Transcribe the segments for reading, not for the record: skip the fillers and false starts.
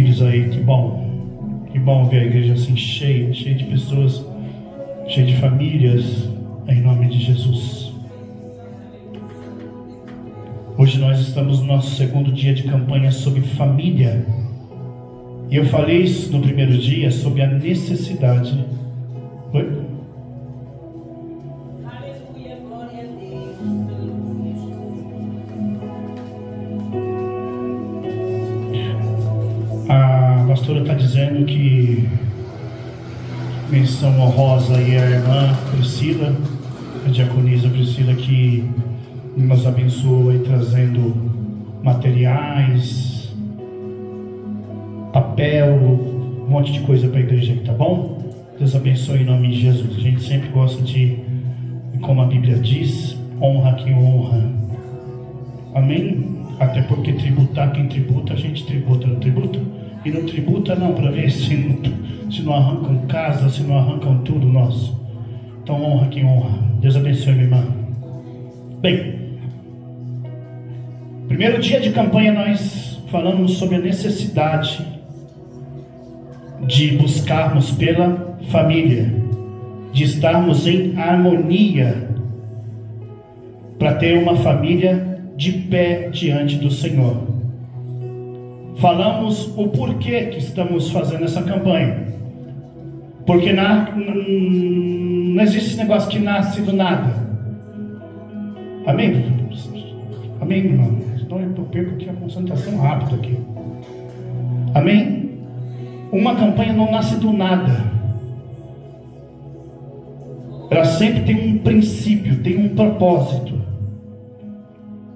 Filhos aí, que bom ver a igreja assim cheia de pessoas, cheia de famílias, em nome de Jesus. Hoje nós estamos no nosso segundo dia de campanha sobre família, e eu falei isso no primeiro dia sobre a necessidade. Oi? Aleluia, glória a Deus. A pastora está dizendo que menção honrosa aí a irmã Priscila, a diaconisa Priscila, que nos abençoa aí trazendo materiais, papel, um monte de coisa para a igreja aqui, tá bom? Deus abençoe em nome de Jesus. A gente sempre gosta de, como a Bíblia diz, honra quem honra. Amém? Até porque tributar quem tributa, a gente tributa, não tributa? E não tributa não, para ver se não arrancam casa, se não arrancam tudo nosso. Então honra quem honra. Deus abençoe, minha irmã. Bem, primeiro dia de campanha nós falamos sobre a necessidade de buscarmos pela família, de estarmos em harmonia para ter uma família de pé diante do Senhor. Falamos o porquê que estamos fazendo essa campanha. Porque não existe esse negócio que nasce do nada. Amém? Amém, irmão? Então eu perco aqui a concentração rápido aqui. Amém? Uma campanha não nasce do nada. Ela sempre tem um princípio, tem um propósito.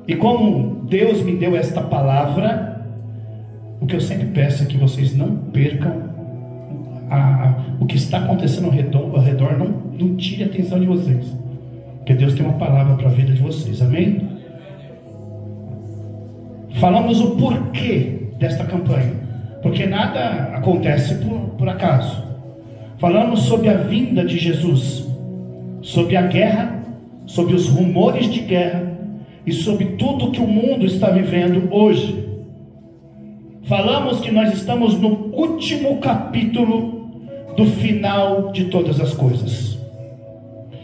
E como Deus me deu esta palavra, o que eu sempre peço é que vocês não percam o que está acontecendo ao redor, não tire a atenção de vocês, porque Deus tem uma palavra para a vida de vocês. Amém? Falamos o porquê desta campanha, porque nada acontece por acaso. Falamos sobre a vinda de Jesus, sobre a guerra, sobre os rumores de guerra e sobre tudo que o mundo está vivendo hoje. Falamos que nós estamos no último capítulo do final de todas as coisas.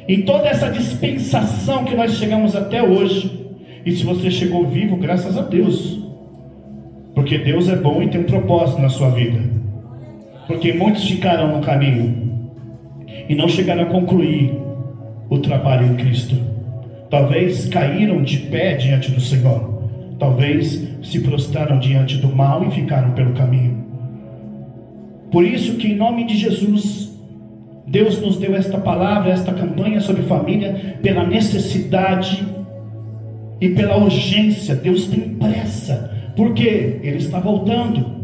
Em toda essa dispensação que nós chegamos até hoje, e se você chegou vivo, graças a Deus, porque Deus é bom e tem um propósito na sua vida. Porque muitos ficaram no caminho e não chegaram a concluir o trabalho em Cristo. Talvez caíram de pé diante do Senhor. Talvez se prostraram diante do mal e ficaram pelo caminho. Por isso que em nome de Jesus, Deus nos deu esta palavra, esta campanha sobre família, pela necessidade e pela urgência. Deus tem pressa, porque Ele está voltando.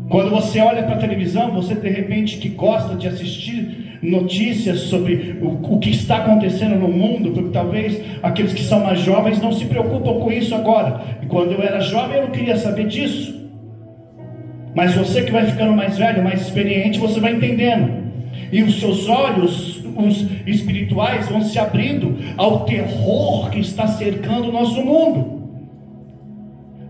Quando você olha para a televisão, você de repente que gosta de assistir notícias sobre o que está acontecendo no mundo, porque talvez aqueles que são mais jovens não se preocupam com isso agora, e quando eu era jovem eu não queria saber disso, mas você que vai ficando mais velho, mais experiente, você vai entendendo, e os seus olhos, os espirituais, vão se abrindo ao terror que está cercando o nosso mundo,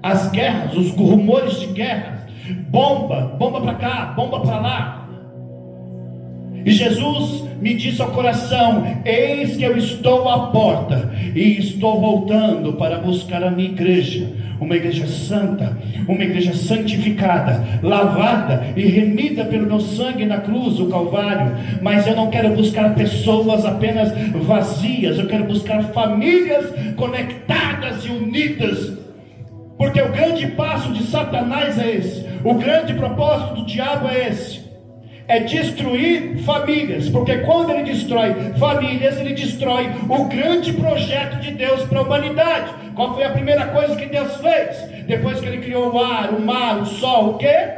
as guerras, os rumores de guerra, bomba para cá, bomba para lá. E Jesus me disse ao coração: eis que eu estou à porta e estou voltando para buscar a minha igreja, uma igreja santa, uma igreja santificada, lavada e remida pelo meu sangue na cruz, o Calvário. Mas eu não quero buscar pessoas apenas vazias, eu quero buscar famílias conectadas e unidas, porque o grande passo de Satanás é esse, o grande propósito do diabo é esse, é destruir famílias, porque quando ele destrói famílias, ele destrói o grande projeto de Deus para a humanidade. Qual foi a primeira coisa que Deus fez? Depois que ele criou o ar, o mar, o sol, o quê?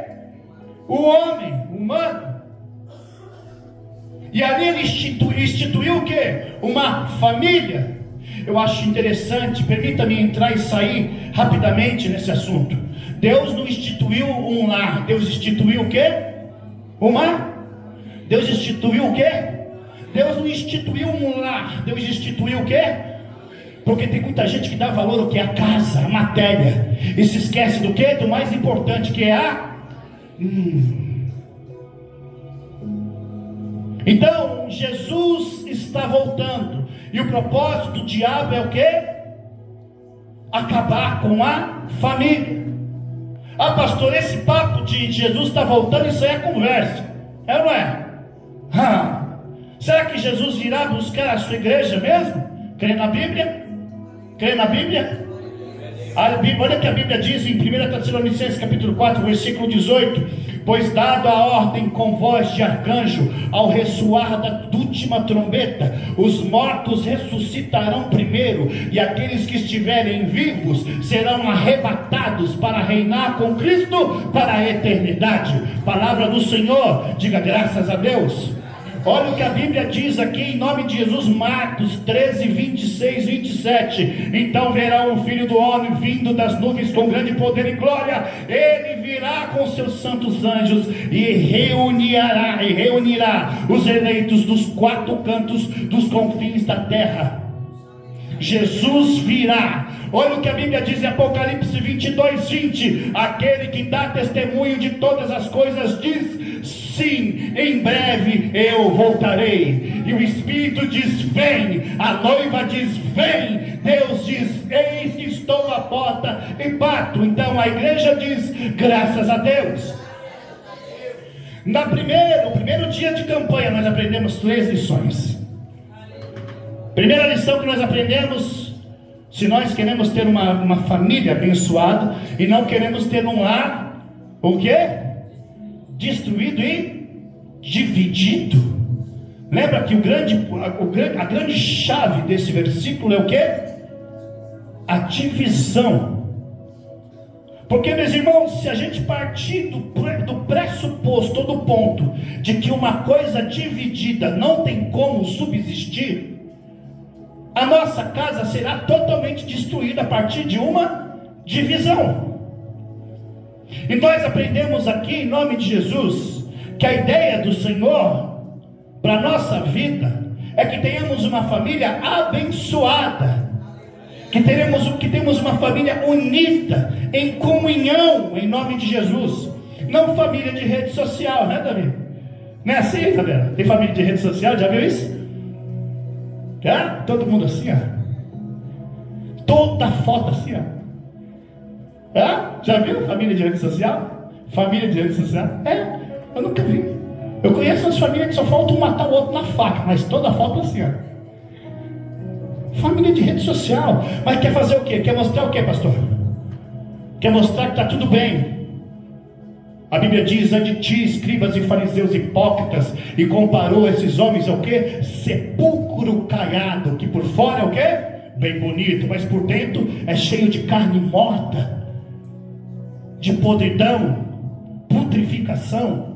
O homem, o humano. E ali ele instituiu o quê? Uma família. Eu acho interessante, permita-me entrar e sair rapidamente nesse assunto. Deus não instituiu um lar, Deus instituiu o quê? Deus instituiu o quê? Deus não instituiu um lar, Deus instituiu o quê? Porque tem muita gente que dá valor ao que é a casa, a matéria, e se esquece do que? Do mais importante, que é a... Então, Jesus está voltando. E o propósito do diabo é o quê? Acabar com a família. Ah, pastor, esse papo de Jesus está voltando, isso aí é conversa. É ou não é? Será que Jesus virá buscar a sua igreja mesmo? Crê na Bíblia? Crê na Bíblia? Olha o que a Bíblia diz em 1 Tessalonicenses capítulo 4, versículo 18: pois dado a ordem com voz de arcanjo, ao ressoar da última trombeta, os mortos ressuscitarão primeiro, e aqueles que estiverem vivos serão arrebatados para reinar com Cristo para a eternidade. Palavra do Senhor, diga graças a Deus. Olha o que a Bíblia diz aqui em nome de Jesus, Marcos 13, 26, 27. Então verá o Filho do Homem vindo das nuvens com grande poder e glória. Ele virá com seus santos anjos e reunirá os eleitos dos quatro cantos dos confins da terra. Jesus virá. Olha o que a Bíblia diz em Apocalipse 22, 20. Aquele que dá testemunho de todas as coisas diz: sim, em breve eu voltarei. E o Espírito diz: vem. A noiva diz: vem. Deus diz: eis que estou à porta e bato. Então a igreja diz: graças a Deus. No primeiro dia de campanha nós aprendemos 3 lições. Primeira lição que nós aprendemos: se nós queremos ter uma família abençoada e não queremos ter um lar, o quê? Destruído e dividido. Lembra que a grande chave desse versículo é o quê? A divisão. Porque, meus irmãos, se a gente partir do pressuposto ou do ponto de que uma coisa dividida não tem como subsistir, a nossa casa será totalmente destruída a partir de uma divisão. E nós aprendemos aqui em nome de Jesus que a ideia do Senhor para a nossa vida é que tenhamos uma família abençoada, que temos uma família unida, em comunhão, em nome de Jesus. Não família de rede social, né, Davi? Não é assim, Isabela? Tem família de rede social, já viu isso? Todo mundo assim, ó. Toda foto assim, ó. Já viu família de rede social? Família de rede social? Eu nunca vi. Eu conheço as famílias que só faltam um matar o outro na faca, mas toda foto assim, ó. Família de rede social. Mas quer fazer o quê? Quer mostrar o quê, pastor? Quer mostrar que está tudo bem. A Bíblia diz: ante ti, escribas e fariseus hipócritas, e comparou esses homens ao quê? Sepulcro caiado, que por fora é o quê? Bem bonito, mas por dentro é cheio de carne morta, de podridão, putrificação.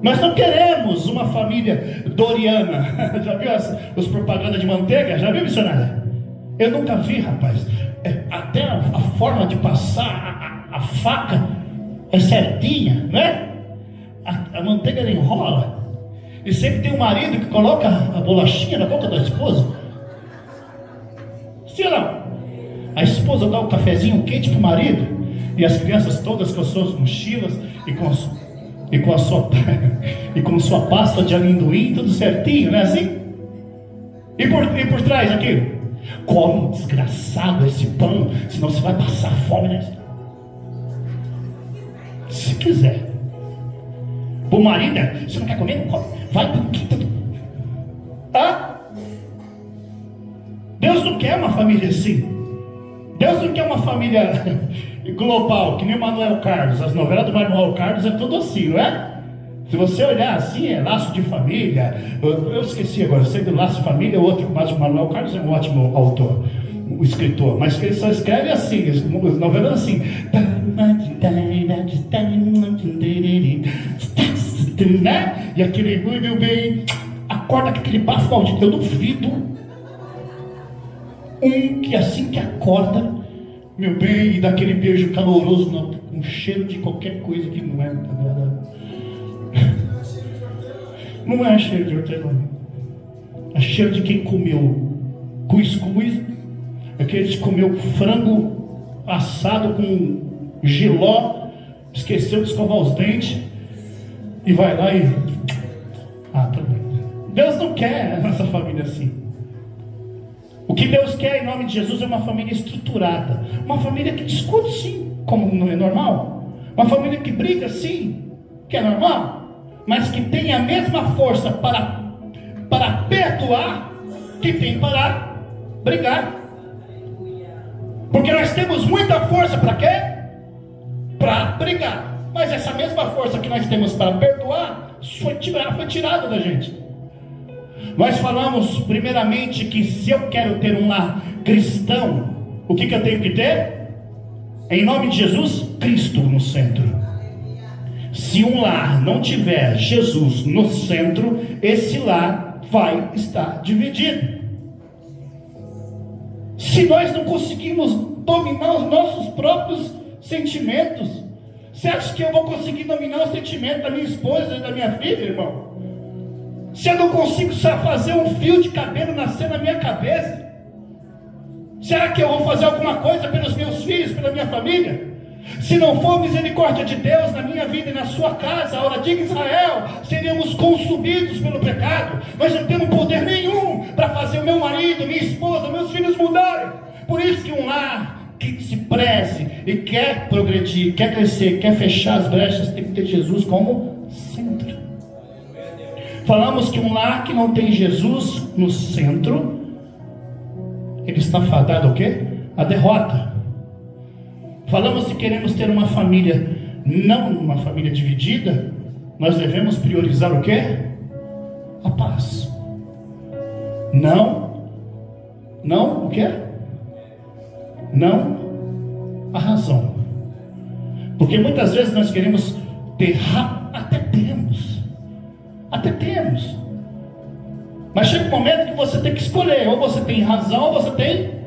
Nós não queremos uma família doriana. Já viu os propagandas de manteiga? Já viu, missionária? Eu nunca vi, rapaz. Até a forma de passar a faca é certinha, né? A manteiga ela enrola. E sempre tem um marido que coloca a bolachinha na boca da esposa. Sim ou não? A esposa dá o cafezinho quente pro marido, e as crianças todas com as suas mochilas e com sua pasta de amendoim, tudo certinho, não é assim? E por trás aquilo: come, desgraçado, esse pão, senão você vai passar fome, né? Se quiser. O marido: você não quer comer? Não come. Vai pro quinto. Deus não quer uma família assim. Deus não quer uma família global, que nem o Manuel Carlos. As novelas do Manuel Carlos é tudo assim, não é? Se você olhar assim, é Laço de Família. Eu esqueci agora, eu sei do Laço de Família, outro, mas o Manuel Carlos é um ótimo autor, o escritor, mas que ele só escreve assim, as novelas assim. Né? E aquele, meu bem, acorda com aquele bafo maldito. Eu duvido que assim que acorda, meu bem, e dá aquele beijo caloroso, com cheiro de qualquer coisa que não é agradável. Não é cheiro de hortelã, é cheiro de quem comeu cuscuz, aquele que comeu frango assado com jiló, esqueceu de escovar os dentes, e vai lá e... tudo bem. Deus não quer essa família assim. O que Deus quer em nome de Jesus é uma família estruturada, uma família que discute sim, como não é normal, uma família que briga sim, que é normal, mas que tem a mesma força para perdoar que tem para brigar. Porque nós temos muita força para quê? Para brigar. Mas essa mesma força que nós temos para perdoar foi tirada da gente. Nós falamos primeiramente que se eu quero ter um lar cristão, o que eu tenho que ter? Em nome de Jesus, Cristo no centro. Se um lar não tiver Jesus no centro, esse lar vai estar dividido. Se nós não conseguimos dominar os nossos próprios sentimentos, você acha que eu vou conseguir dominar o sentimento da minha esposa e da minha filha, irmão? Se eu não consigo só fazer um fio de cabelo nascer na minha cabeça, será que eu vou fazer alguma coisa pelos meus filhos, pela minha família? Se não for misericórdia de Deus na minha vida e na sua casa, a hora de Israel, seríamos consumidos pelo pecado. Nós não temos poder nenhum para fazer o meu marido, minha esposa, meus filhos mudarem. Por isso que um lar que se preze e quer progredir, quer crescer, quer fechar as brechas, tem que ter Jesus como centro. Falamos que um lar que não tem Jesus no centro, ele está fadado ao quê? A derrota. Falamos que queremos ter uma família, não uma família dividida, nós devemos priorizar o quê? A paz. Não o quê? Não a razão. Porque muitas vezes nós queremos ter, até temos, mas chega um momento que você tem que escolher, ou você tem razão, ou você tem...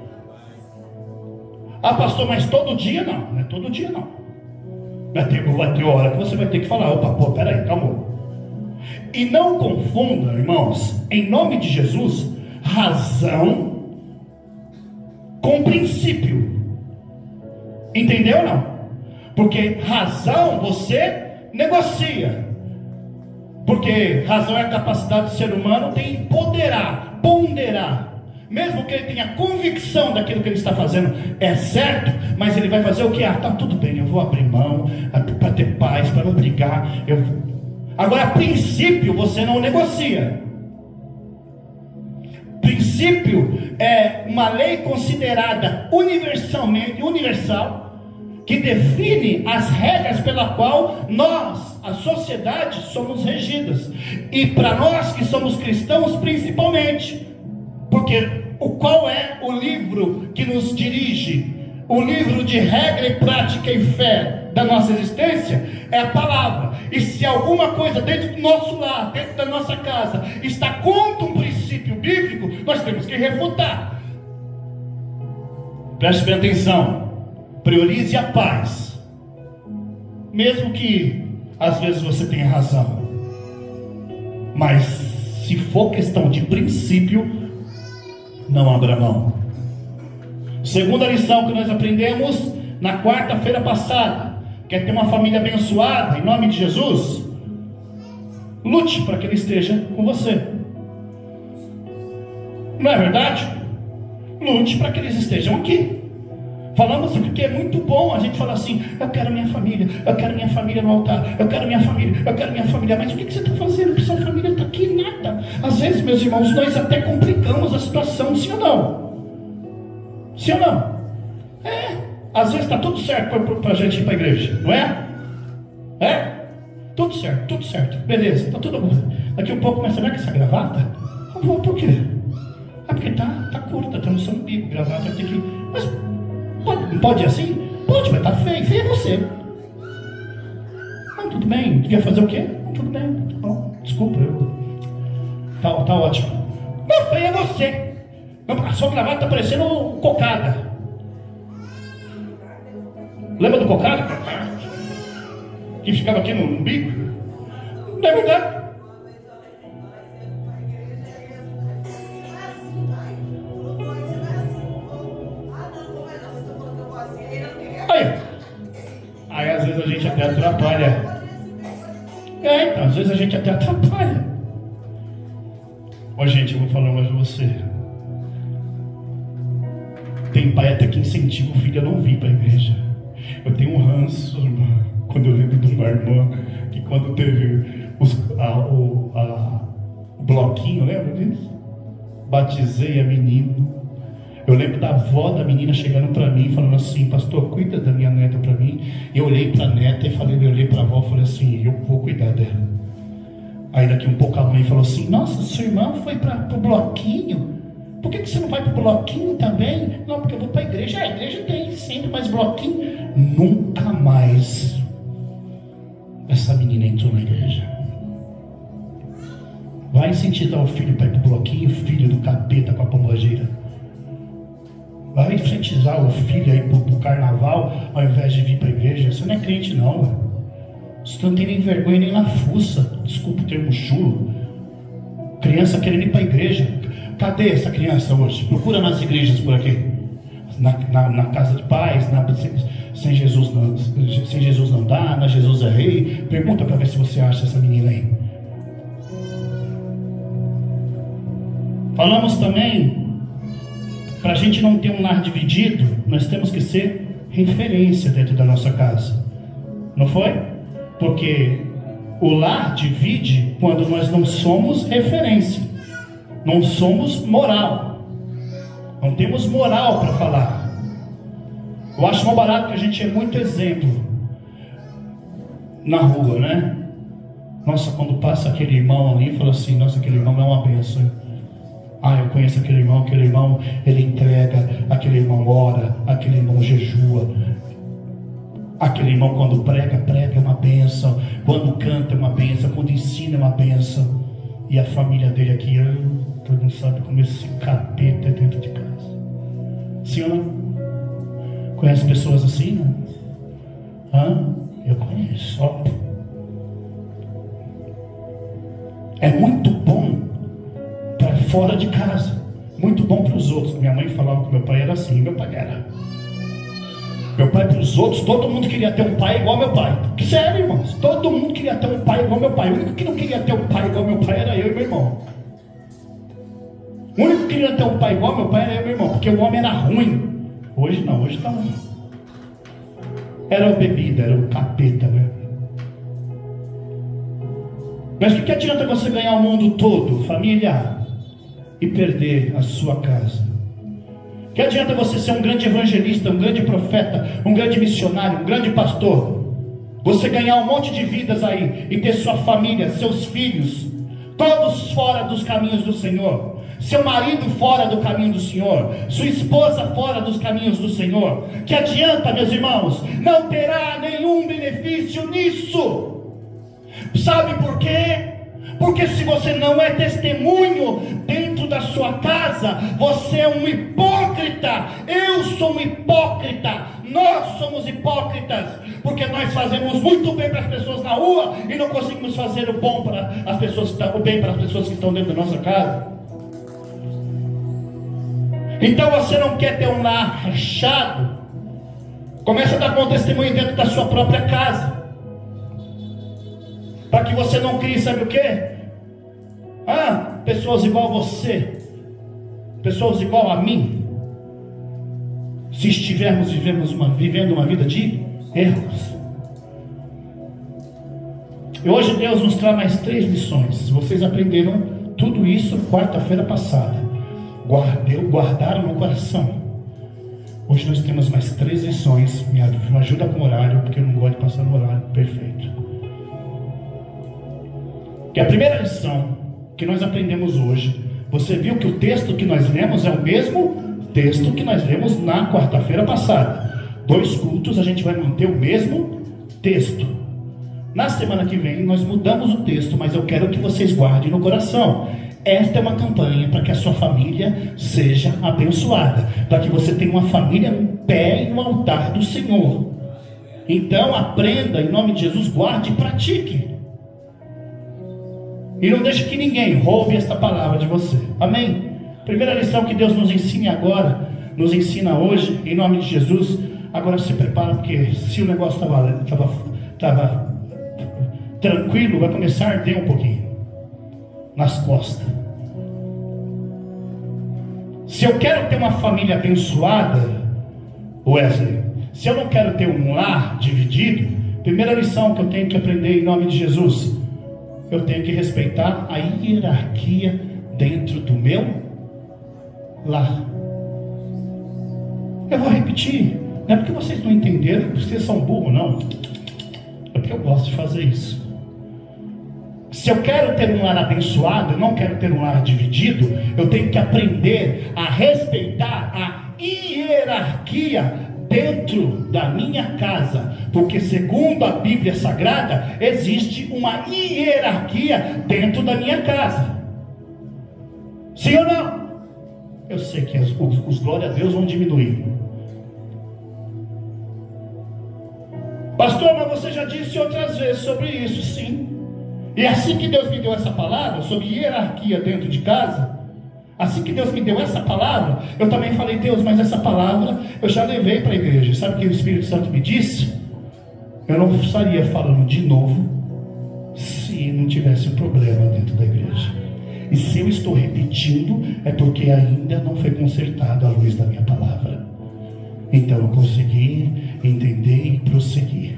pastor, mas todo dia não, não é todo dia não. Vai ter hora que você vai ter que falar, opa, peraí, calma. E não confunda, irmãos, em nome de Jesus, razão com princípio. Entendeu ou não? Porque razão você negocia. Porque razão é a capacidade do ser humano de ponderar. Mesmo que ele tenha convicção daquilo que ele está fazendo é certo, mas ele vai fazer o que? Tá tudo bem, eu vou abrir mão para ter paz, para não brigar. Agora, princípio você não negocia. Princípio é uma lei considerada universal, que define as regras pela qual nós, a sociedade, somos regidas. E para nós que somos cristãos, principalmente. Porque qual é o livro que nos dirige? O livro de regra e prática e fé da nossa existência é a palavra. E se alguma coisa dentro do nosso lar, dentro da nossa casa, está contra um princípio bíblico, nós temos que refutar. Preste bem atenção. Priorize a paz, mesmo que às vezes você tenha razão, mas se for questão de princípio, não abra mão. Segunda lição que nós aprendemos na quarta-feira passada: quer ter uma família abençoada em nome de Jesus? Lute para que ele esteja com você. Não é verdade? Lute para que eles estejam aqui. Falamos porque é muito bom a gente falar assim: eu quero minha família no altar, eu quero minha família, mas o que você está fazendo? Que sua família está aqui, nada. Às vezes, meus irmãos, nós até complicamos a situação, sim ou não? Sim ou não? Às vezes está tudo certo para a gente ir para a igreja, não é? Tudo certo, beleza, está tudo bom. Daqui um pouco, mas será que essa gravata? Eu vou, por quê? Porque tá curta, tá no seu umbigo, gravata tem que... Mas pode ir assim? Pode, mas tá feio é você. Tudo bem, devia fazer o quê? Tudo bem, tá bom, desculpa, tá ótimo. Não, feio é você. A sua gravata tá parecendo cocada. Lembra do cocada? Que ficava aqui no umbigo? Não é verdade? Aí às vezes a gente até atrapalha. Então, às vezes a gente até atrapalha. Ó, gente, eu vou falar mais de você. Tem pai até que incentiva o filho a não vir para a igreja. Eu tenho um ranço, irmã, quando eu lembro de uma irmã que quando teve o bloquinho, lembra disso? Batizei a menina. Eu lembro da avó da menina chegando para mim, falando assim: pastor, cuida da minha neta para mim. Eu olhei para a neta e falei, eu olhei para a avó e falei assim: eu vou cuidar dela. Aí daqui um pouco a mãe falou assim: nossa, seu irmão foi para o bloquinho? Por que você não vai para o bloquinho também? Não, porque eu vou para a igreja. A igreja tem sempre mais bloquinho. Nunca mais essa menina entrou na igreja. Vai incentivar o filho para ir para o bloquinho, filho do capeta com a pombogeira. Vai incentivar o filho a ir para o carnaval ao invés de vir para a igreja. Você não é crente não. Você não tem nem vergonha nem na fuça. Desculpa o termo chulo. Criança querendo ir para a igreja. Cadê essa criança hoje? Procura nas igrejas por aqui. Na casa de pais, sem Jesus não dá, na Jesus é rei. Pergunta para ver se você acha essa menina aí. Falamos também, para a gente não ter um lar dividido, nós temos que ser referência dentro da nossa casa. Não foi? Porque o lar divide quando nós não somos referência. Não somos moral. Não temos moral para falar. Eu acho mal barato que a gente é muito exemplo na rua, né? Nossa, quando passa aquele irmão ali, fala assim: nossa, aquele irmão é uma bênção. Ah, eu conheço aquele irmão, ele entrega, aquele irmão ora, aquele irmão jejua. Aquele irmão quando prega é uma bênção. Quando canta é uma bênção, quando ensina é uma bênção. E a família dele aqui, todo mundo sabe como esse capeta é dentro de casa. Sim ou não? Conhece pessoas assim, não? Eu conheço. Ó. É muito bom para fora de casa, muito bom para os outros. Minha mãe falava que meu pai era assim, meu pai era. Meu pai para os outros, todo mundo queria ter um pai igual meu pai. Sério, irmãos, todo mundo queria ter um pai igual meu pai. O único que não queria ter um pai igual meu pai era eu e meu irmão. O único que queria ter um pai igual meu pai era eu e meu irmão, porque o homem era ruim. Hoje não, hoje está ruim. Era a bebida, era o capeta, né? Mas o que adianta você ganhar o mundo todo, família, e perder a sua casa? Que adianta você ser um grande evangelista, um grande profeta, um grande missionário, um grande pastor, você ganhar um monte de vidas aí e ter sua família, seus filhos, todos fora dos caminhos do Senhor, seu marido fora do caminho do Senhor, sua esposa fora dos caminhos do Senhor? Que adianta, meus irmãos? Não terá nenhum benefício nisso. Sabe por quê? Porque se você não é testemunho dentro da sua casa, você é um hipócrita. Eu sou um hipócrita. Nós somos hipócritas, porque nós fazemos muito bem para as pessoas na rua e não conseguimos fazer o bom para as pessoas, o bem para as pessoas que estão dentro da nossa casa. Então você não quer ter um lar rachado? Começa a dar bom testemunho dentro da sua própria casa, para que você não crie, sabe o quê? Pessoas igual a você, pessoas igual a mim. Se estivermos vivendo uma vida de erros. E hoje Deus nos traz mais 3 lições. Vocês aprenderam tudo isso quarta-feira passada. Guardaram no coração. Hoje nós temos mais 3 lições. Me ajuda com o horário, porque eu não gosto de passar no horário. Perfeito. Que a primeira lição que nós aprendemos hoje, você viu que o texto que nós lemos é o mesmo texto que nós lemos na quarta-feira passada. 2 cultos a gente vai manter o mesmo texto. Na semana que vem nós mudamos o texto, mas eu quero que vocês guardem no coração. Esta é uma campanha para que a sua família seja abençoada, para que você tenha uma família em pé no altar do Senhor. Então aprenda, em nome de Jesus, guarde e pratique. E não deixe que ninguém roube esta palavra de você. Amém? Primeira lição que Deus nos ensina agora, nos ensina hoje, em nome de Jesus, Agora se prepara, porque se o negócio estava tranquilo, vai começar a arder um pouquinho nas costas. Se eu quero ter uma família abençoada, Wesley, se eu não quero ter um lar dividido, primeira lição que eu tenho que aprender em nome de Jesus, eu tenho que respeitar a hierarquia dentro do meu lar. Eu vou repetir, não é porque vocês não entenderam, porque vocês são burros, não. É porque eu gosto de fazer isso. Se eu quero ter um lar abençoado, eu não quero ter um lar dividido, eu tenho que aprender a respeitar a hierarquia dentro da minha casa, porque segundo a Bíblia Sagrada, existe uma hierarquia dentro da minha casa. Sim ou não? Eu sei que os glória a Deus vão diminuir. Pastor, mas você já disse outras vezes sobre isso. Sim. E assim que Deus me deu essa palavra sobre hierarquia dentro de casa, assim que Deus me deu essa palavra, eu também falei: Deus, mas essa palavra eu já levei para a igreja. Sabe o que o Espírito Santo me disse? Eu não estaria falando de novo se não tivesse um problema dentro da igreja. E se eu estou repetindo, é porque ainda não foi consertado à luz da minha palavra. Então eu consegui entender e prosseguir.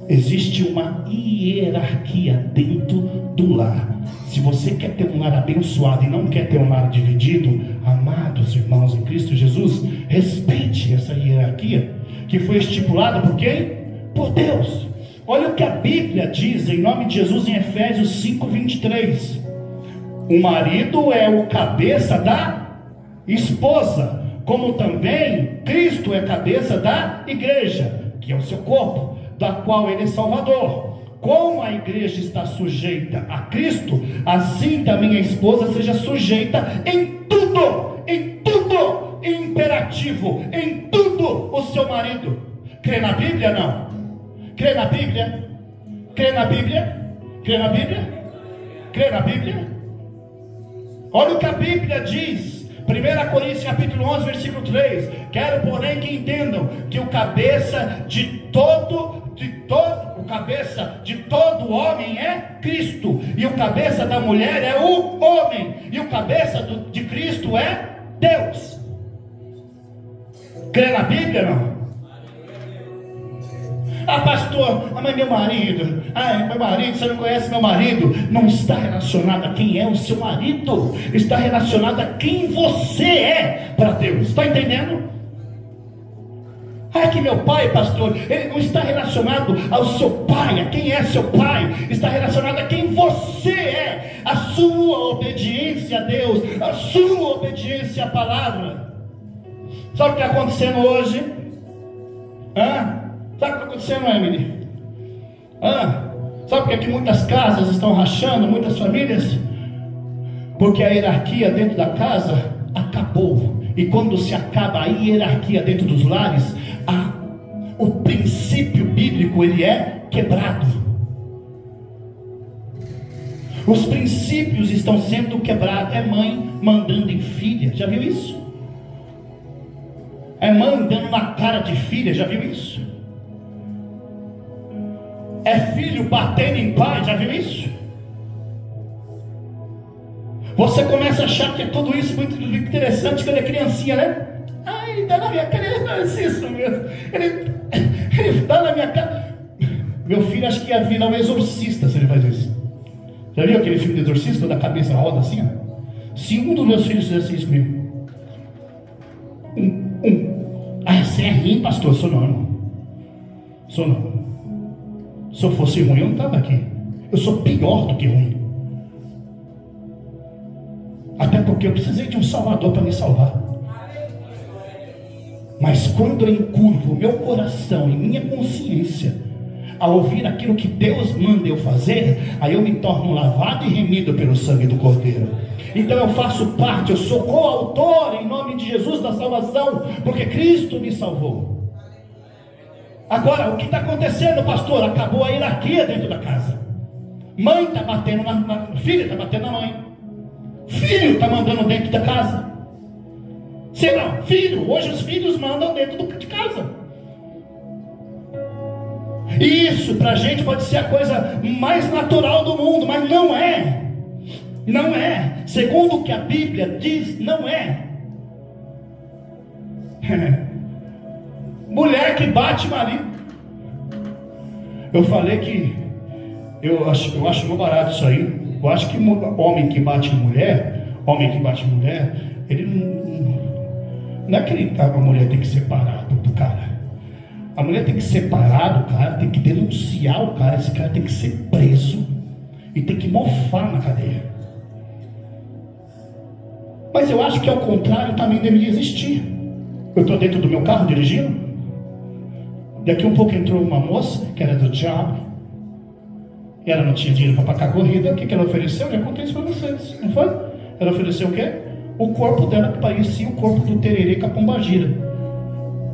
Existe uma hierarquia dentro do lar. Se você quer ter um lar abençoado e não quer ter um lar dividido, amados irmãos em Cristo Jesus, respeite essa hierarquia que foi estipulada por quem? Por Deus. Olha o que a Bíblia diz em nome de Jesus em Efésios 5:23. O marido é o cabeça da esposa, como também Cristo é cabeça da igreja, que é o seu corpo, da qual ele é Salvador. Como a igreja está sujeita a Cristo, assim também a esposa seja sujeita em tudo, imperativo, em tudo o seu marido. Crê na Bíblia? Não. Crê na Bíblia? Crê na Bíblia? Crê na Bíblia? Crê na Bíblia? Olha o que a Bíblia diz, 1 Coríntios capítulo 11, versículo 3. Quero, porém, que entendam que o cabeça de todo homem é Cristo, e o cabeça da mulher é o homem, e o cabeça de Cristo é Deus. Crê na Bíblia, não? Ah, pastor, mas meu marido, você não conhece meu marido. Não está relacionado a quem é o seu marido, está relacionado a quem você é para Deus. Está entendendo? Que meu pai, pastor, ele não está relacionado ao seu pai, a quem é seu pai, está relacionado a quem você é, a sua obediência a Deus, a sua obediência à palavra. Sabe o que está acontecendo hoje? Sabe o que está acontecendo, Emily? Sabe por que muitas casas estão rachando, muitas famílias? Porque a hierarquia dentro da casa acabou. E quando se acaba a hierarquia dentro dos lares, o princípio bíblico ele é quebrado. Os princípios estão sendo quebrados. É mãe mandando em filha, já viu isso? É mãe dando na cara de filha, já viu isso? É filho batendo em pai, já viu isso? Você começa a achar que é tudo isso muito interessante quando é criancinha, né? Ele dá na minha cara, ele faz isso mesmo. Ele dá na minha cara. Meu filho acho que ia virar um exorcista se ele faz isso. Já viu aquele filme do exorcista, quando a cabeça roda assim? Se um dos meus filhos fizesse isso comigo. Você é ruim, pastor? Sou não, irmão. Sou não. Se eu fosse ruim, eu não estava aqui. Eu sou pior do que ruim. Até porque eu precisei de um salvador para me salvar. Mas quando eu encurvo meu coração e minha consciência a ouvir aquilo que Deus manda eu fazer, aí eu me torno lavado e remido pelo sangue do Cordeiro. Então eu faço parte, eu sou coautor em nome de Jesus da salvação, porque Cristo me salvou. Agora, o que está acontecendo, pastor? Acabou a hierarquia dentro da casa. Mãe está batendo filha está batendo na mãe. Filho está mandando dentro da casa. Você Será? Filho, hoje os filhos mandam dentro de casa. E isso pra gente pode ser a coisa mais natural do mundo, mas não é. Não é. Segundo o que a Bíblia diz, não é. Mulher que bate marido. Eu falei que eu acho muito barato isso aí. Eu acho que homem que bate mulher, ele não é que a mulher tem que separar do cara. A mulher tem que separar do cara, tem que denunciar o cara. Esse cara tem que ser preso e tem que mofar na cadeia. Mas eu acho que ao contrário também deveria existir. Eu estou dentro do meu carro dirigindo. Daqui um pouco entrou uma moça que era do diabo. E ela não tinha dinheiro para pagar a corrida. O que ela ofereceu? Eu contei isso para vocês, não foi? Ela ofereceu o quê? O corpo dela, que parecia o corpo do tererê com a pombagira.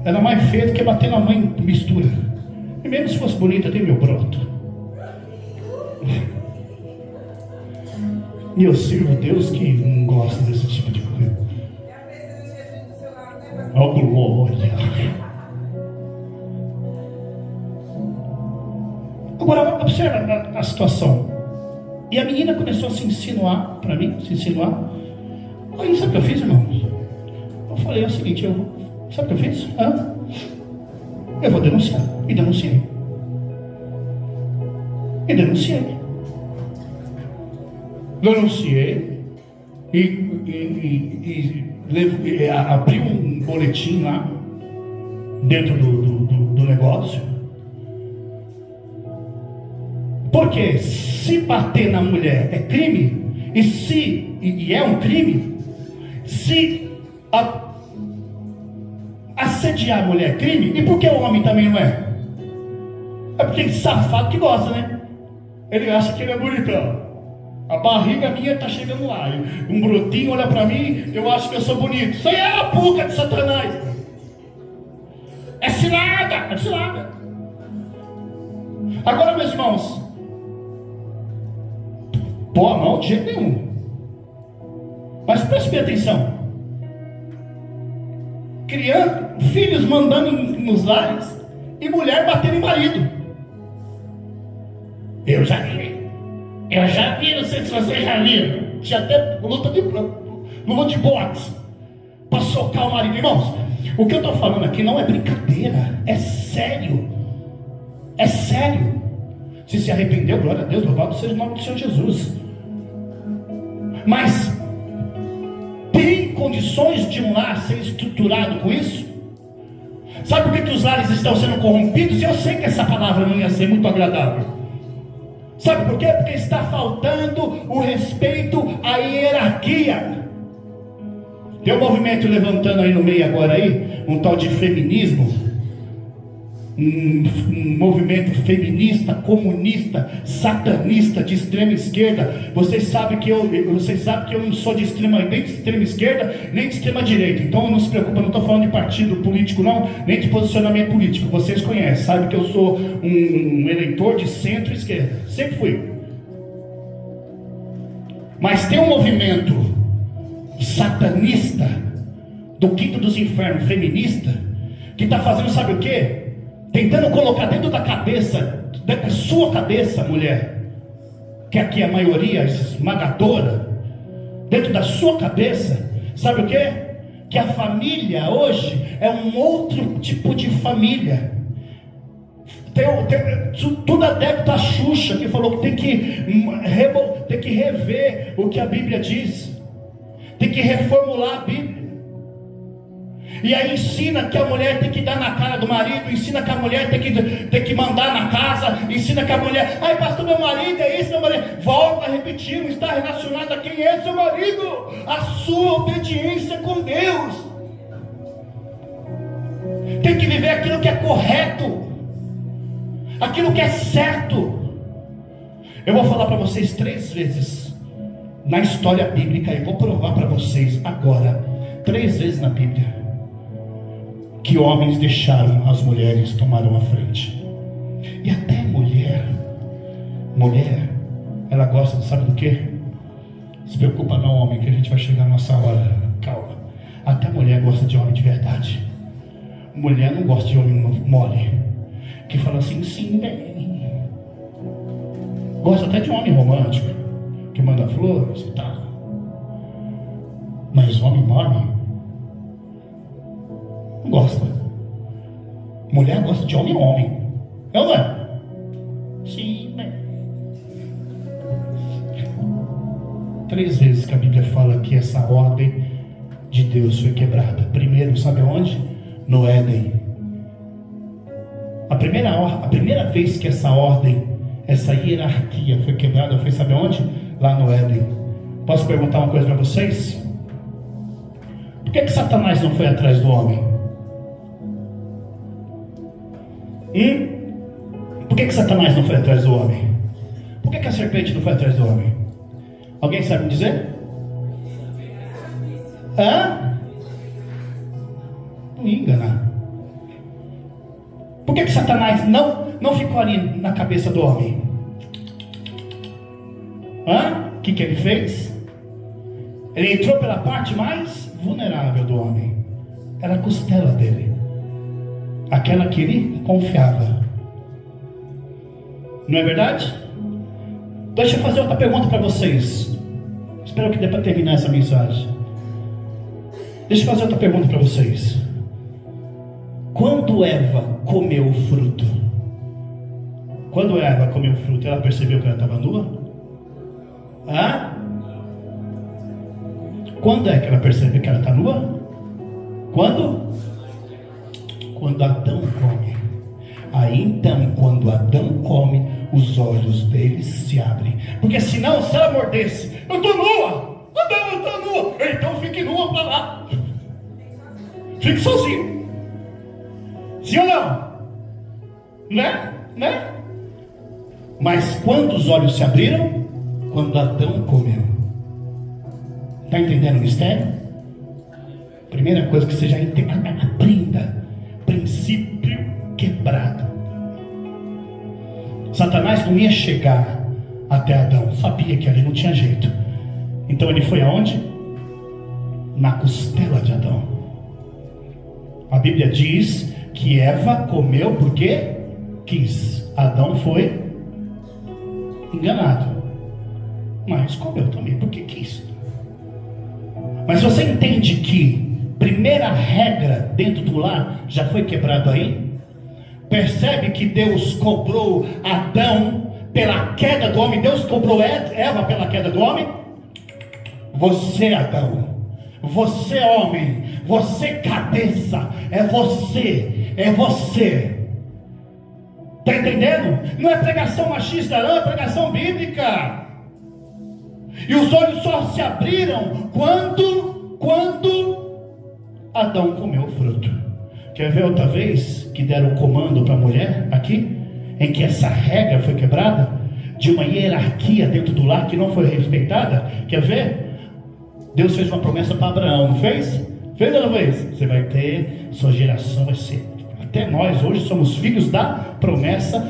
Era mais feio do que bater na mãe mistura. E mesmo se fosse bonita, tem meu broto. E eu sirvo Deus que não gosta desse tipo de coisa. Oh, glória. Agora, observa a situação. E a menina começou a se insinuar para mim, Aí sabe o que eu fiz, irmão? Eu falei o seguinte, sabe o que eu fiz? Eu vou denunciar. E denunciei. E abri um boletim lá dentro do negócio. Porque se bater na mulher é crime, e é um crime, se assediar a mulher é crime, e por que o homem também não é? É porque ele safado que gosta, né? Ele acha que ele é bonitão. A barriga minha está chegando lá. Um brotinho olha para mim, eu acho que eu sou bonito. Isso aí é a puca de Satanás. É cilada. Agora, meus irmãos, pô, a mão de jeito nenhum. Mas preste bem atenção. Filhos mandando nos lares e mulher batendo em marido. Eu já vi, não sei se vocês já viram. Tinha até luta de boxe para socar o marido. Irmãos, o que eu estou falando aqui não é brincadeira, é sério. É sério. Se se arrependeu, glória a Deus, louvado seja o nome do Senhor Jesus. Mas tem condições de um lar ser estruturado com isso? Sabe por que os lares estão sendo corrompidos? Eu sei que essa palavra não ia ser muito agradável. Sabe por quê? Porque está faltando o respeito à hierarquia. Tem um movimento levantando aí no meio agora aí, um tal de feminismo, um movimento feminista, comunista, satanista, de extrema esquerda. Vocês sabem que eu não sou nem de extrema esquerda, nem de extrema direita. Então não se preocupa, não estou falando de partido político não, nem de posicionamento político. Vocês conhecem, sabem que eu sou um eleitor de centro-esquerda, sempre fui. Mas tem um movimento satanista do quinto dos infernos, feminista, que está fazendo, sabe o que? Tentando colocar dentro da sua cabeça, mulher, que aqui é a maioria esmagadora, dentro da sua cabeça, sabe o que? Que a família hoje é um outro tipo de família. Tudo adepto à Xuxa, que falou que tem que rever o que a Bíblia diz, tem que reformular a Bíblia. E aí ensina que a mulher tem que dar na cara do marido, ensina que a mulher tem que mandar na casa, ensina que a mulher, ai pastor, meu marido é isso, meu marido. Volta a repetir, não está relacionado a quem é seu marido, a sua obediência com Deus. Tem que viver aquilo que é correto, aquilo que é certo. Eu vou falar para vocês 3 vezes na história bíblica, eu vou provar para vocês agora, 3 vezes na Bíblia, que homens deixaram as mulheres tomaram a frente. E até mulher, ela gosta, sabe do que? Se preocupa não, homem, que a gente vai chegar na nossa hora, calma. Até mulher gosta de homem de verdade. Mulher não gosta de homem mole, que fala assim, sim, bem. Gosta até de homem romântico, que manda flores e tal. Mas homem mole não gosta. Mulher gosta de homem. Não é? Sim, bem. 3 vezes que a Bíblia fala que essa ordem de Deus foi quebrada. Primeiro, sabe onde? No Éden. A primeira vez que essa ordem, essa hierarquia foi quebrada, foi, sabe onde? Lá no Éden. Posso perguntar uma coisa para vocês? Por que Satanás não foi atrás do homem? Por que Satanás não foi atrás do homem? Por que a serpente não foi atrás do homem? Alguém sabe me dizer? Não ia enganar. Por que Satanás não ficou ali na cabeça do homem? O que ele fez? Ele entrou pela parte mais vulnerável do homem. Era a costela dele, aquela que ele confiava. Não é verdade? Deixa eu fazer outra pergunta para vocês. Espero que dê para terminar essa mensagem. Deixa eu fazer outra pergunta para vocês. Quando Eva comeu o fruto, ela percebeu que ela estava nua? Quando é que ela percebe que ela está nua? Quando Adão come. Aí então, quando Adão come, os olhos deles se abrem. Porque senão, se ela mordesse, eu estou nua, Adão, eu estou nua, então fique nua para lá, fique sozinho. Sim ou não? Né? Mas quando os olhos se abriram? Quando Adão comeu. Está entendendo o mistério? Primeira coisa que você já aprenda: princípio quebrado. Satanás não ia chegar até Adão, sabia que ali não tinha jeito. Então ele foi aonde? Na costela de Adão. A Bíblia diz que Eva comeu porque quis. Adão foi enganado, mas comeu também porque quis. Mas você entende que primeira regra dentro do lar já foi quebrada aí? Percebe que Deus cobrou Adão pela queda do homem? Deus cobrou Eva pela queda do homem? Você, Adão, você, homem, você, cabeça, é você. Está entendendo? Não é pregação machista, não, é pregação bíblica. E os olhos só se abriram quando Adão comeu o fruto. Quer ver outra vez que deram o comando para a mulher aqui? Em que essa regra foi quebrada? De uma hierarquia dentro do lar que não foi respeitada? Quer ver? Deus fez uma promessa para Abraão, não fez? Fez ou não fez? Você vai ter, sua geração vai ser. Até nós hoje somos filhos da promessa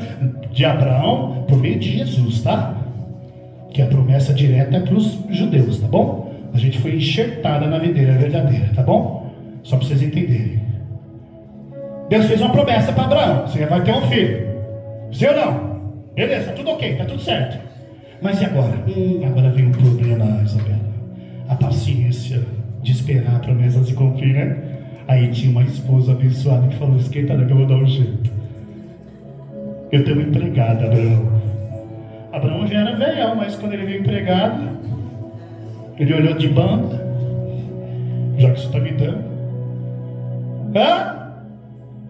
de Abraão por meio de Jesus, tá? Que é a promessa direta para os judeus, tá bom? A gente foi enxertada na videira verdadeira, tá bom? Só para vocês entenderem. Deus fez uma promessa para Abraão: você vai ter um filho. Sim ou não? Beleza, tá tudo ok, tá tudo certo. Mas e agora? Agora vem um problema, Isabela. A paciência de esperar a promessa se cumprir, né? Aí tinha uma esposa abençoada que falou: esquenta, que eu vou dar um jeito. Eu tenho uma empregada, Abraão. Abraão já era velhão, mas quando ele veio empregado, ele olhou de banda: já que você está me dando.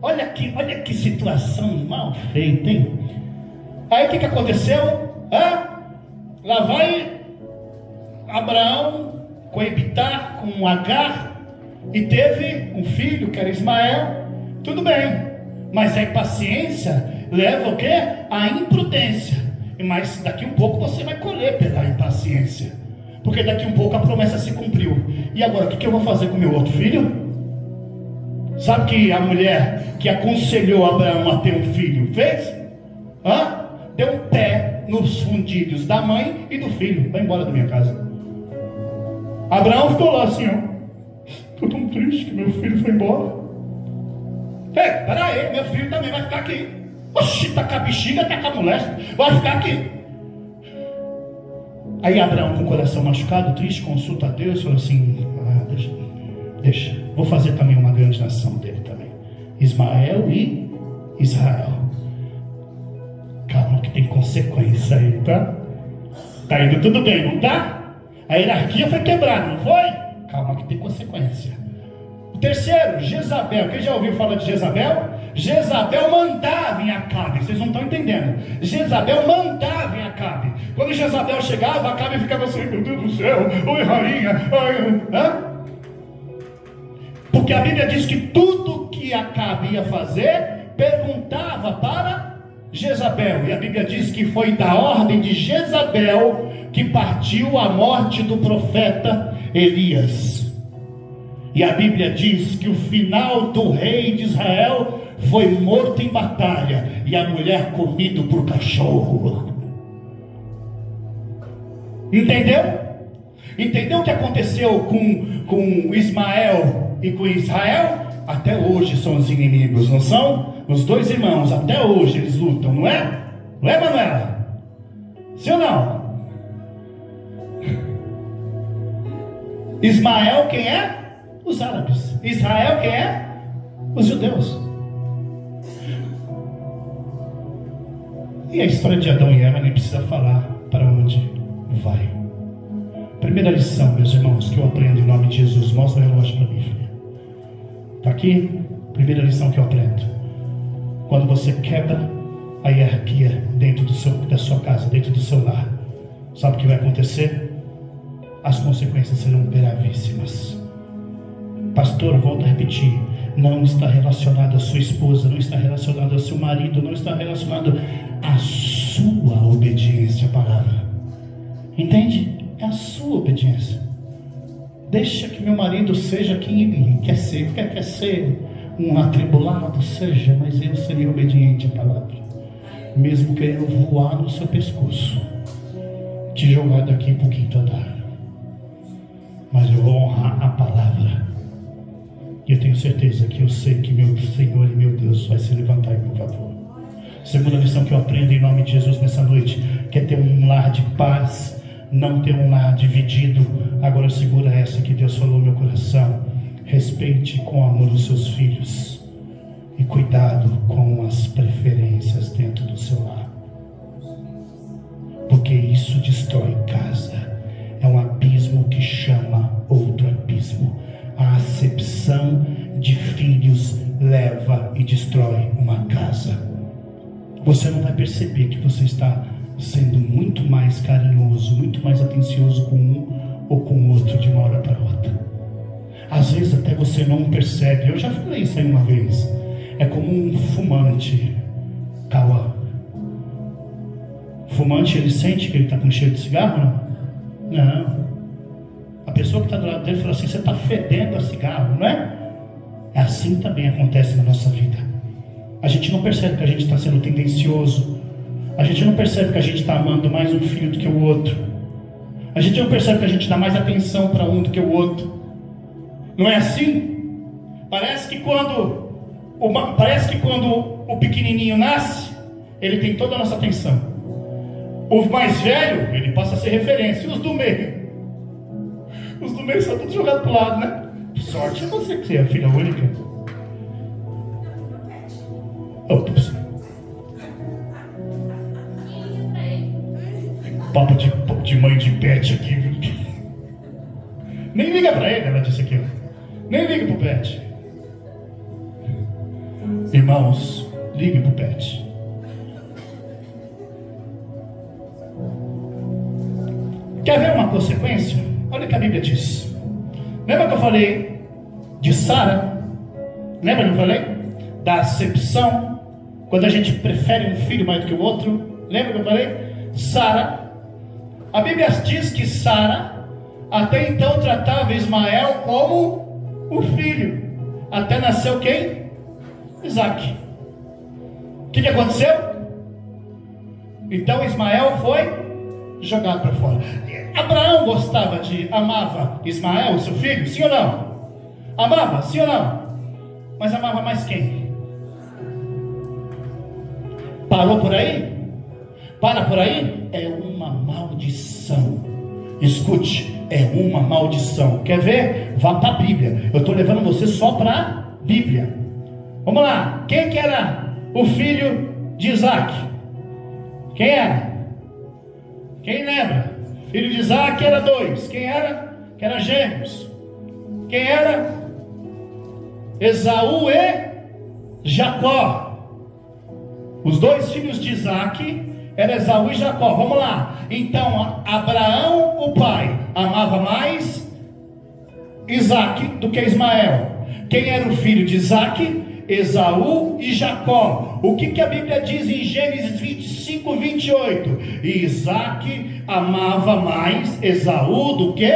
Olha que situação mal feita, hein? Aí o que aconteceu? Lá vai Abraão coabitar com Agar e teve um filho que era Ismael. Tudo bem, mas a impaciência leva o quê? A imprudência. Mas daqui um pouco você vai colher pela impaciência, porque daqui um pouco a promessa se cumpriu. E agora, o que eu vou fazer com meu outro filho? Sabe que a mulher que aconselhou Abraão a ter um filho fez? Deu um pé nos fundilhos da mãe e do filho. Vai embora da minha casa. Abraão ficou lá assim, Estou tão triste que meu filho foi embora. Ei, peraí, meu filho também vai ficar aqui. Oxi, tá com a bexiga, tá com a moléstia, vai ficar aqui. Aí Abraão, com o coração machucado, triste, consulta a Deus e fala assim: deixa, vou fazer também uma grande nação dele também, Ismael e Israel. Calma que tem consequência aí, tá? Tá indo tudo bem, não tá? A hierarquia foi quebrada, não foi? Calma que tem consequência. O terceiro, Jezabel. Quem já ouviu falar de Jezabel? Jezabel mandava em Acabe. Vocês não estão entendendo. Jezabel mandava em Acabe. Quando Jezabel chegava, Acabe ficava assim: meu Deus do céu, oi rainha, porque a Bíblia diz que tudo que Acabe ia fazer, perguntava para Jezabel. E a Bíblia diz que foi da ordem de Jezabel que partiu a morte do profeta Elias. E a Bíblia diz que o final do rei de Israel foi morto em batalha, e a mulher comido por cachorro. Entendeu? Entendeu o que aconteceu com Ismael e com Israel? Até hoje são os inimigos, não são? Os dois irmãos, até hoje eles lutam, não é? Não é, Manuela? Sim ou não? Ismael quem é? Os árabes. Israel quem é? Os judeus. E a história de Adão e Eva nem precisa falar para onde vai. Primeira lição, meus irmãos, que eu aprendo em nome de Jesus. Mostra o relógio para mim, filha. Está aqui? Primeira lição que eu aprendo. Quando você quebra a hierarquia dentro da sua casa, dentro do seu lar, sabe o que vai acontecer? As consequências serão gravíssimas. Pastor, volto a repetir: não está relacionado à sua esposa, não está relacionado ao seu marido, não está relacionado à sua obediência à palavra. Entende? É a sua obediência. Deixa que meu marido seja quem ele quer ser. Quer ser um atribulado, seja, mas eu serei obediente à palavra, mesmo querendo voar no seu pescoço, te jogar daqui para o quinto andar, mas eu vou honrar a palavra. E eu tenho certeza que eu sei que meu Senhor e meu Deus vai se levantar em meu favor. Segunda lição que eu aprendo em nome de Jesus nessa noite: quer ter um lar de paz, não ter um lar dividido. Agora segura essa que Deus falou no meu coração: respeite com amor os seus filhos, e cuidado com as preferências dentro do seu lar, porque isso destrói casa. É um abismo que chama outro abismo. A acepção de filhos leva e destrói uma casa. Você não vai perceber que você está sendo muito mais carinhoso, muito mais atencioso com um ou com o outro de uma hora para outra. Às vezes até você não percebe. Eu já falei isso aí uma vez. É como um fumante. Cauã. Fumante, ele sente que ele está com cheiro de cigarro? Não. Não. A pessoa que está do lado dele fala assim: você está fedendo a cigarro, não é? É assim também acontece na nossa vida. A gente não percebe que a gente está sendo tendencioso. A gente não percebe que a gente está amando mais um filho do que o outro. A gente não percebe que a gente dá mais atenção para um do que o outro. Não é assim? Parece que quando o pequenininho nasce, ele tem toda a nossa atenção. O mais velho, ele passa a ser referência. E os do meio? Os do meio são todos jogados para o lado, né? Sorte é você que é a filha única. Ops. Papo de mãe de pet aqui. Nem liga para ele, ela disse aqui. Nem liga para o pet. Irmãos, ligue para o pet. Quer ver uma consequência? Olha o que a Bíblia diz. Lembra que eu falei de Sara? Lembra que eu falei? Da acepção, quando a gente prefere um filho mais do que o outro. Lembra que eu falei? Sara. A Bíblia diz que Sara até então tratava Ismael como o filho. Até nasceu quem? Isaac. O que aconteceu? Então Ismael foi jogado para fora. Abraão amava Ismael, seu filho, sim ou não? Amava, sim ou não? Mas amava mais quem? Parou por aí? Para por aí? É uma maldição. Escute, é uma maldição. Quer ver? Vá para a Bíblia. Eu estou levando você só para a Bíblia. Vamos lá. Quem que era o filho de Isaac? Quem era? Quem lembra? Filho de Isaac era 2. Quem era? Que era gêmeos. Quem era? Esaú e Jacó. Os 2 filhos de Isaac eram Esaú e Jacó. Vamos lá. Então Abraão, o pai, amava mais Isaac do que Ismael. Quem era o filho de Isaac? Esaú e Jacó. O que a Bíblia diz em Gênesis 25, 28? Isaac amava mais Esaú do que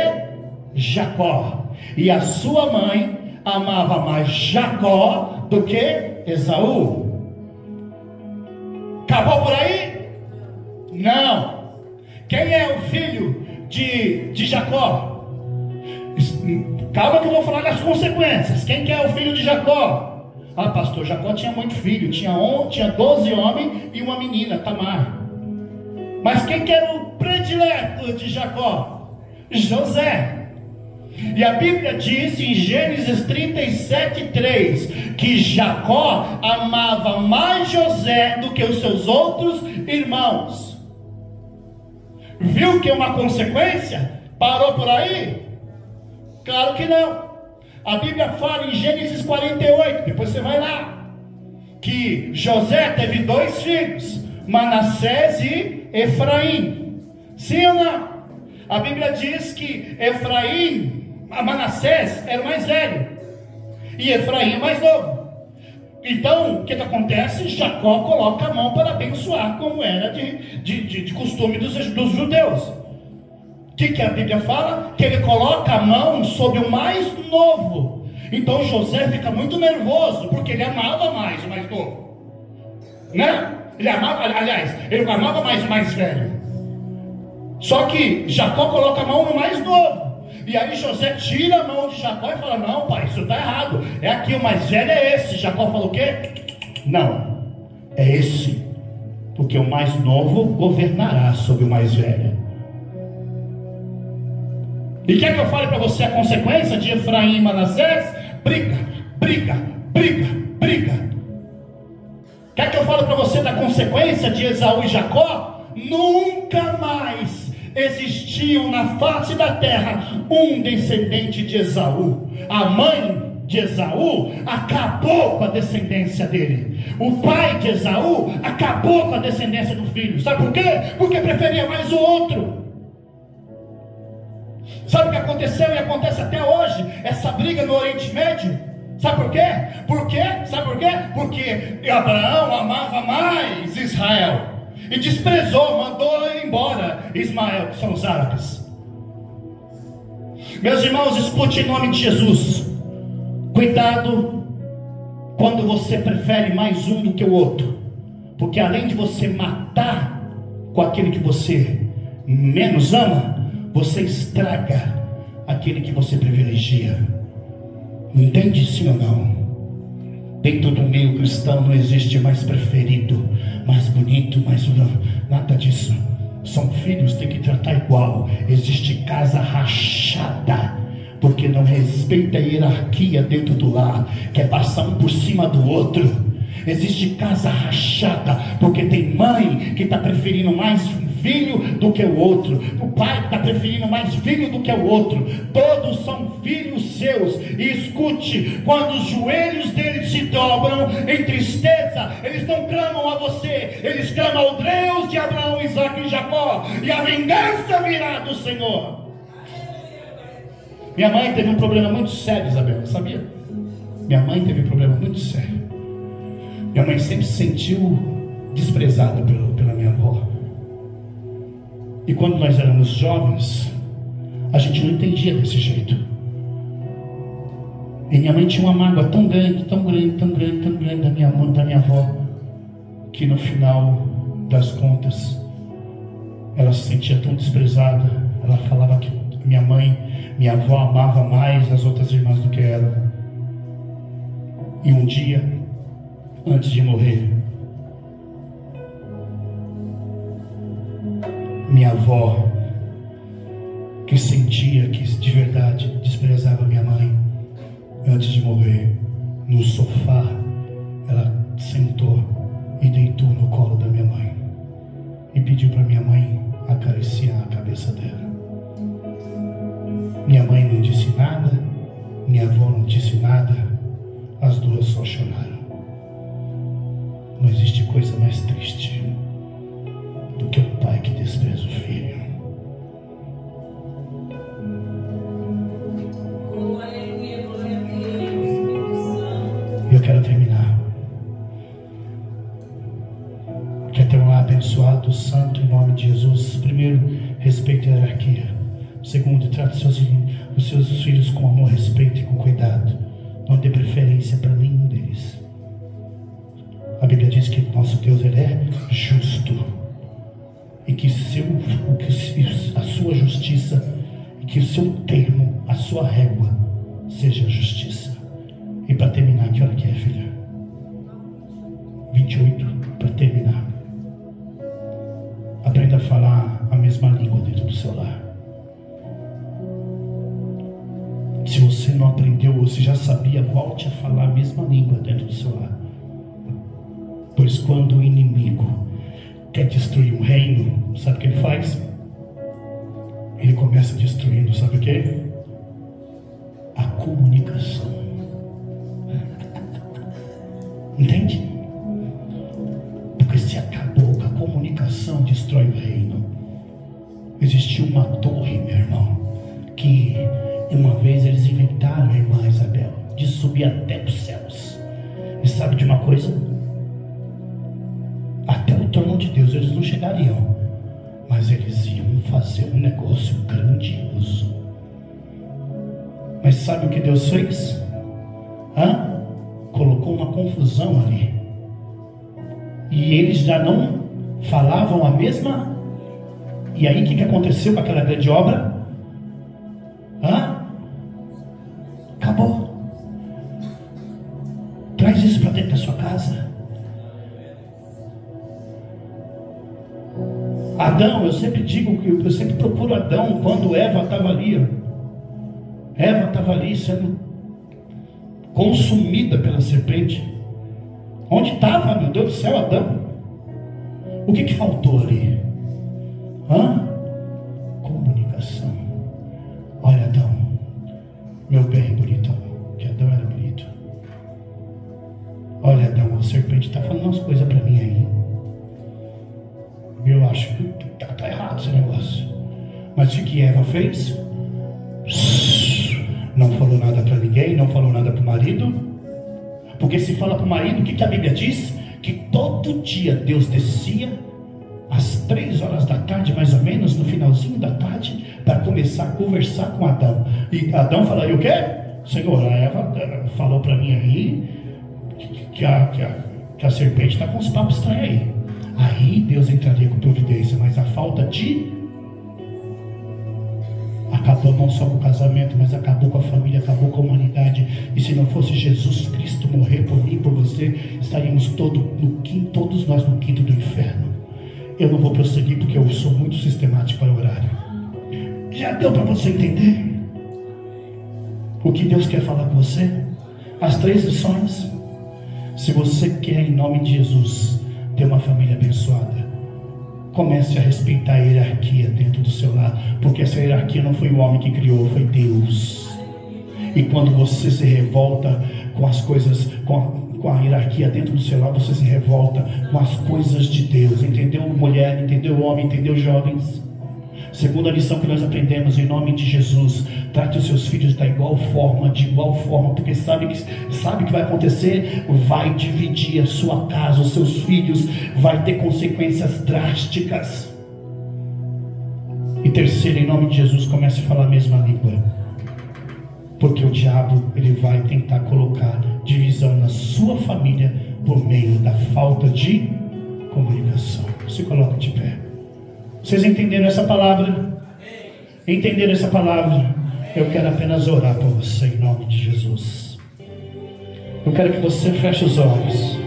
Jacó, e a sua mãe amava mais Jacó do que Esaú. Acabou por aí? Não. Quem é o filho de Jacó? Calma que eu vou falar das consequências. Quem que é o filho de Jacó? Ah, pastor, Jacó tinha muito filho. Tinha 12 homens e uma menina, Tamar. Mas quem que era o predileto de Jacó? José. E a Bíblia diz em Gênesis 37:3 que Jacó amava mais José do que os seus outros irmãos. Viu que é uma consequência? Parou por aí? Claro que não. A Bíblia fala em Gênesis 48, depois você vai lá, que José teve 2 filhos, Manassés e Efraim. Sim ou não? A Bíblia diz que Manassés era o mais velho e Efraim é mais novo. Então, o que acontece? Jacó coloca a mão para abençoar, como era de costume dos judeus. O que a Bíblia fala? Que ele coloca a mão sobre o mais novo. Então José fica muito nervoso, porque ele amava mais o mais novo, né? Ele amava mais o mais velho. Só que Jacó coloca a mão no mais novo. E aí José tira a mão de Jacó e fala: não, pai, isso está errado. É aqui, o mais velho é esse. Jacó falou o quê? Não, é esse, porque o mais novo governará sobre o mais velho. E quer que eu fale para você a consequência de Efraim e Manassés? Briga, briga, briga, briga. Quer que eu fale para você da consequência de Esaú e Jacó? Nunca mais existiu na face da terra um descendente de Esaú. A mãe de Esaú acabou com a descendência dele. O pai de Esaú acabou com a descendência do filho. Sabe por quê? Porque preferia mais o outro. Sabe o que aconteceu e acontece até hoje? Essa briga no Oriente Médio. Sabe por quê? Sabe por quê? Porque Abraão amava mais Israel e desprezou, mandou embora Ismael, que são os árabes. Meus irmãos, escute em nome de Jesus. Cuidado quando você prefere mais um do que o outro, porque além de você matar com aquele que você menos ama, você estraga aquele que você privilegia. Entende, sim ou não? Dentro do meio cristão não existe mais preferido, mais bonito, mais nada disso. São filhos, tem que tratar igual. Existe casa rachada, porque não respeita a hierarquia dentro do lar, quer passar um por cima do outro. Existe casa rachada, porque tem mãe que está preferindo mais filho do que o outro, o pai está preferindo mais filho do que o outro. Todos são filhos seus. E escute, quando os joelhos deles se dobram em tristeza, eles não clamam a você, eles clamam ao Deus de Abraão, Isaac e Jacó, e a vingança virá do Senhor. Minha mãe teve um problema muito sério, Isabela, sabia? Minha mãe teve um problema muito sério. Minha mãe sempre se sentiu desprezada pela minha avó. E quando nós éramos jovens, a gente não entendia desse jeito. E minha mãe tinha uma mágoa tão grande, tão grande, tão grande, tão grande da minha mãe, da minha avó, que no final das contas, ela se sentia tão desprezada. Ela falava que minha avó amava mais as outras irmãs do que ela. E um dia, antes de morrer, minha avó, que sentia que de verdade desprezava minha mãe, antes de morrer, no sofá, ela sentou e deitou no colo da minha mãe e pediu para minha mãe acariciar a cabeça dela. Minha mãe não disse nada, minha avó não disse nada, as duas só choraram. Não existe coisa mais triste do que um pai que despreza o filho. Oh, aleluia, glória a Deus, Espírito Santo. Eu quero terminar. Quer ter um lar abençoado, santo, em nome de Jesus. Primeiro, respeite a hierarquia. Segundo, trate os seus filhos com amor, respeito e com cuidado. Não dê preferência para nenhum deles. A Bíblia diz que nosso Deus, Ele é justo. E que a sua justiça, e que o seu termo, a sua régua, seja a justiça. E para terminar, que hora que é, filha? 28, para terminar. Aprenda a falar a mesma língua dentro do seu lar. Se você não aprendeu, ou se já sabia, volte a falar a mesma língua dentro do seu lar. Pois quando o inimigo quer destruir um reino, sabe o que ele faz? Ele começa destruindo, sabe o que? A comunicação. Entende? Porque se acabou com a comunicação, destrói o reino. Existiu uma torre, meu irmão, que uma vez eles inventaram, irmã Isabel, de subir até os céus. E sabe de uma coisa? Até o trono de Deus eles não chegariam, mas eles iam fazer um negócio grandioso. Mas sabe o que Deus fez? Colocou uma confusão ali. E eles já não falavam a mesma. E aí o que aconteceu com aquela grande obra? Acabou. Traz isso para dentro da sua casa. Adão, eu sempre digo que eu sempre procuro Adão quando Eva estava ali. Eva estava ali sendo consumida pela serpente. Onde estava, meu Deus do céu, Adão? O que faltou ali? Comunicação. Olha, Adão, meu bem bonitão, que Adão era bonito. Olha, Adão, a serpente está falando umas coisas para mim aí. Eu acho que tá errado esse negócio. Mas o que Eva fez? Não falou nada para ninguém, não falou nada para o marido. Porque se fala para o marido, o que a Bíblia diz? Que todo dia Deus descia às 3 horas da tarde, mais ou menos, no finalzinho da tarde, para começar a conversar com Adão. E Adão falaria o quê? Senhor, a Eva falou para mim aí que a serpente está com uns papos estranhos aí. Aí Deus entraria com providência, mas a falta de... acabou não só com o casamento, mas acabou com a família, acabou com a humanidade. E se não fosse Jesus Cristo morrer por mim, por você, estaríamos todos nós no quinto do inferno. Eu não vou prosseguir porque eu sou muito sistemático para o horário. Já deu para você entender o que Deus quer falar com você? As 3 lições. Se você quer, em nome de Jesus, ter uma família abençoada, comece a respeitar a hierarquia dentro do seu lar, porque essa hierarquia não foi o homem que criou, foi Deus. E quando você se revolta com as coisas, com a hierarquia dentro do seu lar, você se revolta com as coisas de Deus. Entendeu, mulher? Entendeu, homem? Entendeu, jovens? Segunda lição que nós aprendemos, em nome de Jesus: trate os seus filhos de igual forma, porque sabe que vai acontecer? Vai dividir a sua casa, os seus filhos, vai ter consequências drásticas. E terceiro, em nome de Jesus, comece a falar a mesma língua, porque o diabo, ele vai tentar colocar divisão na sua família por meio da falta de comunicação. Se coloque de pé. Vocês entenderam essa palavra? Entenderam essa palavra? Eu quero apenas orar por você em nome de Jesus. Eu quero que você feche os olhos.